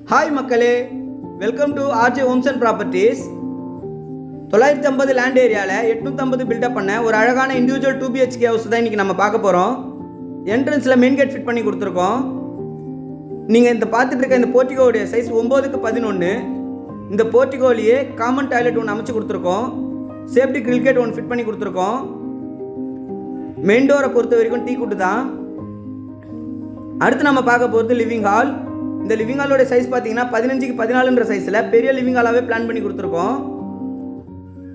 Hi மக்களே, welcome to RJ Holmes and properties. 950 land ஏரியாவில் 850 build up பண்ண ஒரு அழகான இண்டிவிஜுவல் 2BHK ஹவுஸ் தான் இன்றைக்கி நம்ம பார்க்க போகிறோம். என்ட்ரன்ஸில் மெயின் கேட் ஃபிட் பண்ணி கொடுத்துருக்கோம். நீங்கள் இந்த பார்த்துட்டு இருக்க இந்த போர்ட்டிகோடைய சைஸ் 9x11. இந்த போர்ட்டிகோலையே காமன் டாய்லெட் ஒன்று அமைச்சு கொடுத்துருக்கோம். சேஃப்டி கிரில் கேட் ஒன்று ஃபிட் பண்ணி கொடுத்துருக்கோம். மெயின் டோரை பொறுத்த வரைக்கும் டீ குட்டு தான். அடுத்து நம்ம பார்க்க போகிறது லிவிங் ஹால். இந்த லிவிங் ஹாலோட சைஸ் பார்த்தீங்கன்னா 15x14ன்ற சைஸில் பெரிய லிவிங் ஹாலாகவே பிளான் பண்ணி கொடுத்துருக்கோம்.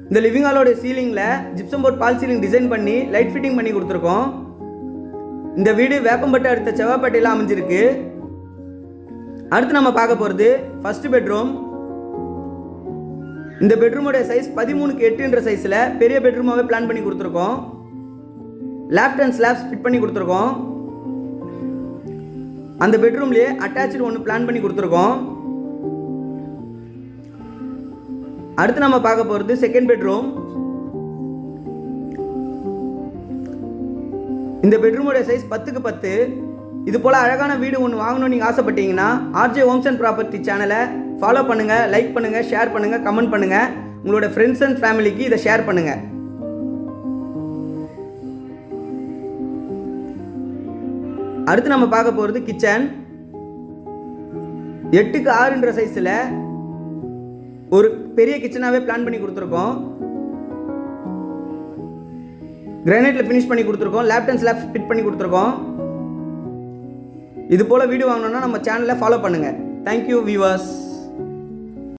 இந்த லிவிங் ஹாலோட சீலிங்கில் ஜிப்சம் போர்ட் பால் சீலிங் டிசைன் பண்ணி லைட் ஃபிட்டிங் பண்ணி கொடுத்துருக்கோம். இந்த வீடு வேப்பம்பட்டு அடுத்த செவ்வாப்பேட்டையில் அமைஞ்சிருக்கு. அடுத்து நம்ம பார்க்க போகிறது ஃபர்ஸ்ட் பெட்ரூம். இந்த பெட்ரூமோட சைஸ் 13x8ன்ற சைஸில் பெரிய பெட்ரூமாகவே பிளான் பண்ணி கொடுத்துருக்கோம். லேஃப்ட் அண்ட் ஸ்லாப்ஸ் ஃபிட் பண்ணி கொடுத்துருக்கோம். அந்த பெட்ரூம்லேயே அட்டாச்சு ஒன்று பிளான் பண்ணி கொடுத்துருக்கோம். அடுத்து நம்ம பார்க்க போகிறது செகண்ட் பெட்ரூம். இந்த பெட்ரூமோட சைஸ் 10x10. இது போல் அழகான வீடு ஒன்று வாங்கணும்னு நீங்கள் ஆசைப்பட்டீங்கன்னா ஆர்ஜே ஹோம்ஸ் அண்ட் ப்ராப்பர்ட்டி சேனலை ஃபாலோ பண்ணுங்கள், லைக் பண்ணுங்கள், ஷேர் பண்ணுங்கள், கமெண்ட் பண்ணுங்கள். உங்களோட ஃப்ரெண்ட்ஸ் அண்ட் ஃபேமிலிக்கு இதை ஷேர் பண்ணுங்கள். அடுத்து நம்ம பார்க்க போகிறது கிச்சன். 8x6ன்ற சைஸில் ஒரு பெரிய கிச்சனாகவே பிளான் பண்ணி கொடுத்துருக்கோம். கிரானைட்டில் ஃபினிஷ் பண்ணி கொடுத்துருக்கோம். லேஃப்ட் அண்ட் ஸ்லாப் ஃபிட் பண்ணி கொடுத்துருக்கோம். இது போல் வீடியோ வாங்கணுன்னா நம்ம சேனலை ஃபாலோ பண்ணுங்கள். Thank you viewers.